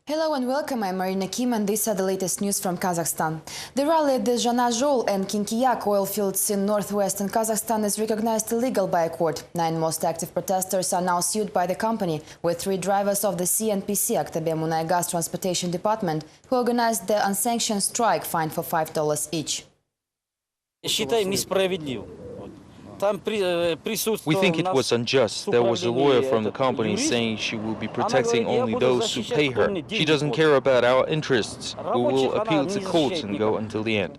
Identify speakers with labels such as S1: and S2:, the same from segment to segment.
S1: Hello and welcome, I'm Marina Kim and these are the latest news from Kazakhstan. The rally at the Zhanazhol and Kinkiyak oil fields in northwestern Kazakhstan is recognized illegal by a court. 9 most active protesters are now sued by the company, with 3 drivers of the CNPC Aktabe-Munaygas Transportation Department who organized the unsanctioned strike fined for $5 each.
S2: We think it was unjust. There was a lawyer from the company saying she will be protecting only those who pay her. She doesn't care about our interests. We will appeal to courts and go until the end.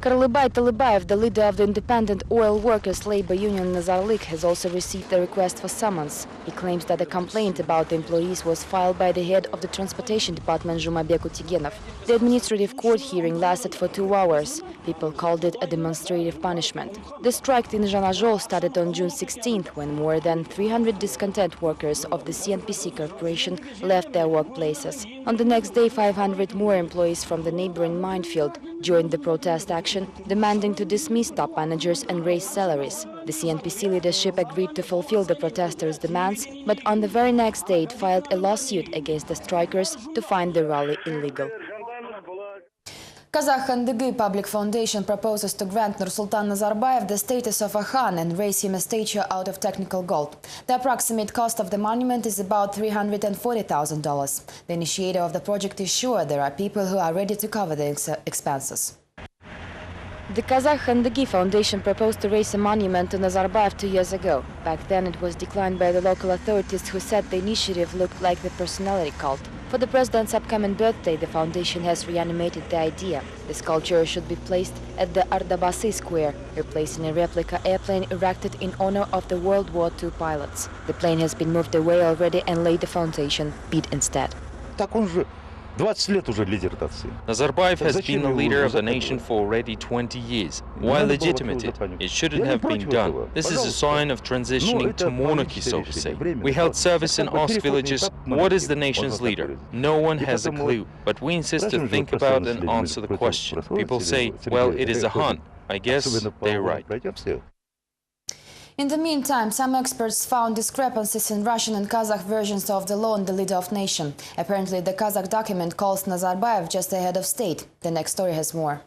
S1: Karlybay Talybayev, the leader of the Independent Oil Workers Labor Union Nazarlik, has also received a request for summons. He claims that a complaint about the employees was filed by the head of the Transportation Department, Zhumabek Utigenov. The administrative court hearing lasted for 2 hours. People called it a demonstrative punishment. The strike in Zhanazhol started on June 16th, when more than 300 discontent workers of the CNPC Corporation left their workplaces. On the next day, 500 more employees from the neighboring minefield joined the protest action, demanding to dismiss top managers and raise salaries. The CNPC leadership agreed to fulfill the protesters' demands, but on the very next day it filed a lawsuit against the strikers to find the rally illegal. Kazakh NDG Public Foundation proposes to grant Nursultan Nazarbayev the status of a Khan and raise him a statue out of technical gold. The approximate cost of the monument is about $340,000. The initiator of the project is sure there are people who are ready to cover the expenses. The Kazakh NDG Foundation proposed to raise a monument to Nazarbayev 2 years ago. Back then it was declined by the local authorities, who said the initiative looked like the personality cult. For the president's upcoming birthday, the foundation has reanimated the idea. The sculpture should be placed at the Ardabasi Square, replacing a replica airplane erected in honor of the World War II pilots. The plane has been moved away already and laid the foundation beat instead.
S2: Nazarbayev has been the leader of the nation for already 20 years. Why legitimate it? It shouldn't have been done. This is a sign of transitioning to monarchy, so to say. We held service and asked villagers, what is the nation's leader? No one has a clue, but we insist to think about and answer the question. People say, well, it is a Khan. I guess they're right.
S1: In the meantime, some experts found discrepancies in Russian and Kazakh versions of the law on the leader of nation. Apparently, the Kazakh document calls Nazarbayev just a head of state. The next story has more.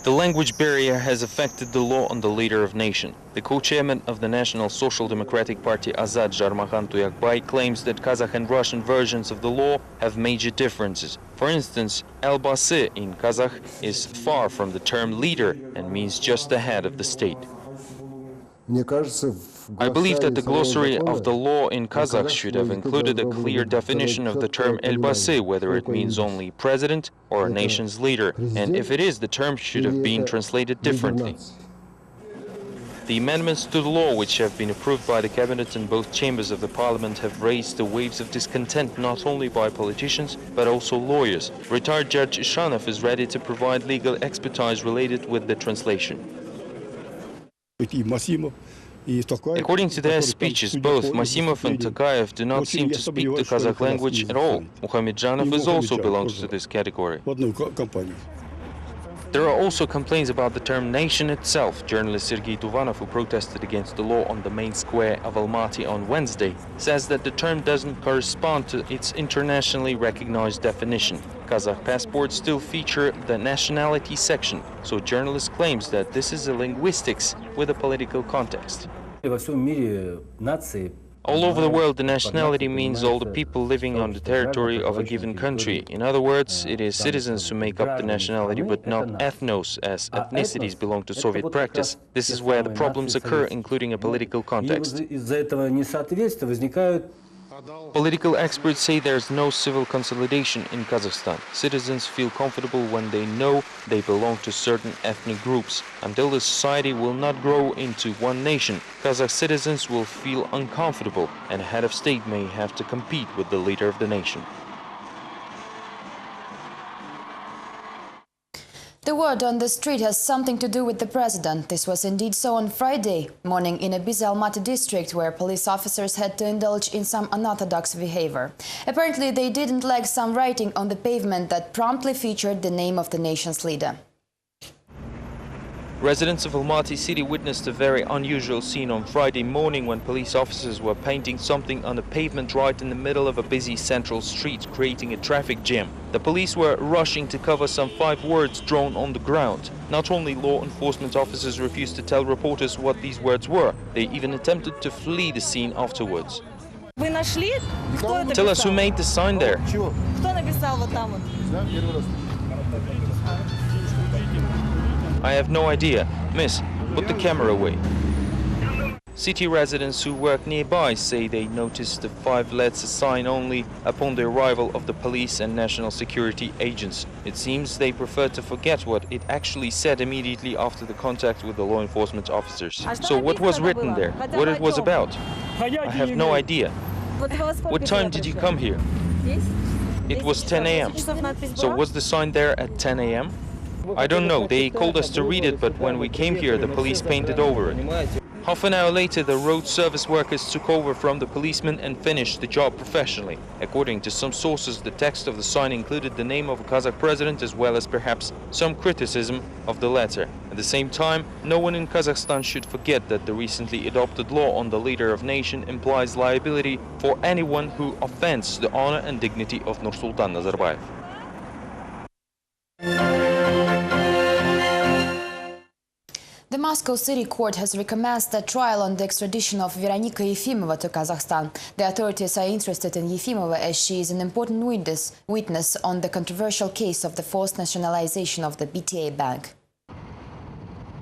S2: The language barrier has affected the law on the leader of nation. The co-chairman of the National Social Democratic Party, Azad Jarmakhan Tuyakbay, claims that Kazakh and Russian versions of the law have major differences. For instance, elbасы in Kazakh is far from the term leader and means just the head of the state. I believe that the glossary of the law in Kazakh should have included a clear definition of the term elbасы, whether it means only president or a nation's leader, and if it is, the term should have been translated differently. The amendments to the law, which have been approved by the cabinet and both chambers of the parliament, have raised the waves of discontent not only by politicians but also lawyers. Retired Judge Ishanov is ready to provide legal expertise related with the translation. According to their speeches, both Masimov and Tokayev do not seem to speak the Kazakh language at all. Muhamedjanov also belongs to this category. There are also complaints about the term nation itself. Journalist Sergei Duvanov, who protested against the law on the main square of Almaty on Wednesday, says that the term doesn't correspond to its internationally recognized definition. Kazakh passports still feature the nationality section, so journalist claims that this is a linguistics with a political context. All over the world, the nationality means all the people living on the territory of a given country. In other words, it is citizens who make up the nationality, but not ethnos, as ethnicities belong to Soviet practice. This is where the problems occur, including a political context. Political experts say there's no civil consolidation in Kazakhstan. Citizens feel comfortable when they know they belong to certain ethnic groups. Until the society will not grow into one nation, Kazakh citizens will feel uncomfortable, and a head of state may have to compete with the leader of the nation.
S1: The word on the street has something to do with the president. This was indeed so on Friday morning in Abizi Almaty district, where police officers had to indulge in some unorthodox behavior. Apparently, they didn't like some writing on the pavement that promptly featured the name of the nation's leader.
S2: Residents of Almaty city witnessed a very unusual scene on Friday morning when police officers were painting something on the pavement right in the middle of a busy central street, creating a traffic jam. The police were rushing to cover some 5 words drawn on the ground. Not only law enforcement officers refused to tell reporters what these words were, they even attempted to flee the scene afterwards. Tell us who made the sign there. I have no idea. Miss, put the camera away. City residents who work nearby say they noticed the 5-letter sign only upon the arrival of the police and national security agents. It seems they prefer to forget what it actually said immediately after the contact with the law enforcement officers. So what was written there? What it was about? I have no idea. What time did you come here? It was 10 a.m. So was the sign there at 10 a.m.? I don't know, they called us to read it, but when we came here, the police painted over it. Half an hour later, the road service workers took over from the policemen and finished the job professionally. According to some sources, the text of the sign included the name of a Kazakh president as well as perhaps some criticism of the letter. At the same time, no one in Kazakhstan should forget that the recently adopted law on the leader of nation implies liability for anyone who offends the honor and dignity of Nursultan Nazarbayev.
S1: The Moscow City Court has recommenced a trial on the extradition of Veronika Yefimova to Kazakhstan. The authorities are interested in Yefimova as she is an important witness on the controversial case of the forced nationalization of the BTA Bank.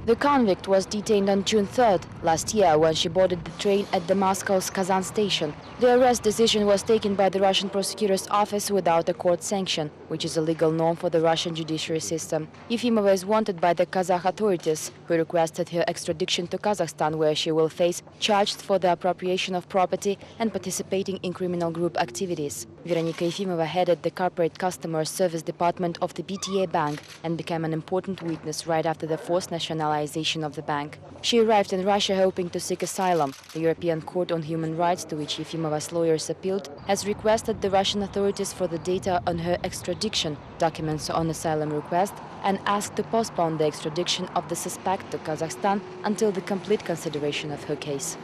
S1: The convict was detained on June 3rd last year when she boarded the train at the Moscow's Kazan station. The arrest decision was taken by the Russian prosecutor's office without a court sanction, which is a legal norm for the Russian judiciary system. Yefimova is wanted by the Kazakh authorities, who requested her extradition to Kazakhstan, where she will face charged for the appropriation of property and participating in criminal group activities. Veronika Yefimova headed the corporate customer service department of the BTA Bank and became an important witness right after the forced nationalization of the bank. She arrived in Russia hoping to seek asylum. The European Court on Human Rights, to which Yefimova's lawyers appealed, has requested the Russian authorities for the data on her extradition, documents on asylum request, and asked to postpone the extradition of the suspect to Kazakhstan until the complete consideration of her case.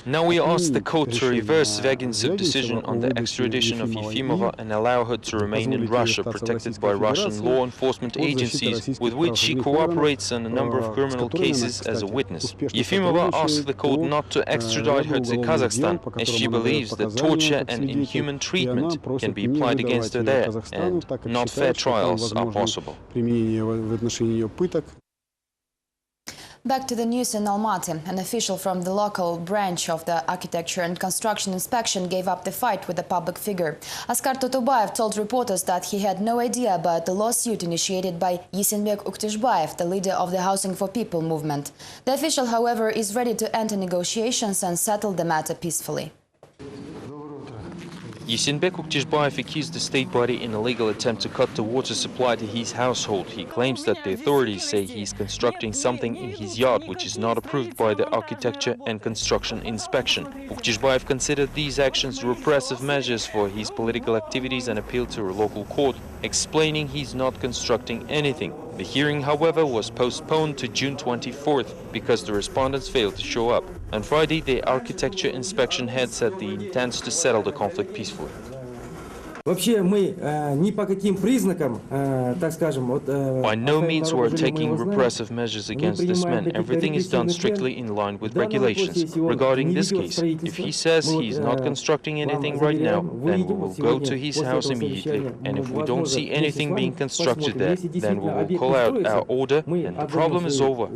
S2: Now we ask the court to reverse Zvyagintsev's decision on the extradition of Yefimova and allow her to remain in Russia, protected by Russian law enforcement agencies, with which she cooperates on a number of criminal cases as a witness. Yefimova asked the court not to extradite her to Kazakhstan, as she believes that torture and inhuman treatment can be applied against her there, and not fair trials are possible.
S1: Back to the news in Almaty. An official from the local branch of the Architecture and Construction Inspection gave up the fight with a public figure. Askar Totobayev told reporters that he had no idea about the lawsuit initiated by Yesenbek Uktishbayev, the leader of the Housing for People movement. The official, however, is ready to enter negotiations and settle the matter peacefully.
S2: Yesenbek Uktishbayev accused the state body in a legal attempt to cut the water supply to his household. He claims that the authorities say he's constructing something in his yard which is not approved by the Architecture and Construction Inspection. Uktishbayev considered these actions repressive measures for his political activities and appealed to a local court, explaining he's not constructing anything. The hearing, however, was postponed to June 24th because the respondents failed to show up. On Friday, the Architecture Inspection head said he intends to settle the conflict peacefully. By no means we're taking repressive measures against this man. Everything is done strictly in line with regulations. Regarding this case, if he says he's not constructing anything right now, then we will go to his house immediately. And if we don't see anything being constructed there, then we will call out our order and the problem is over.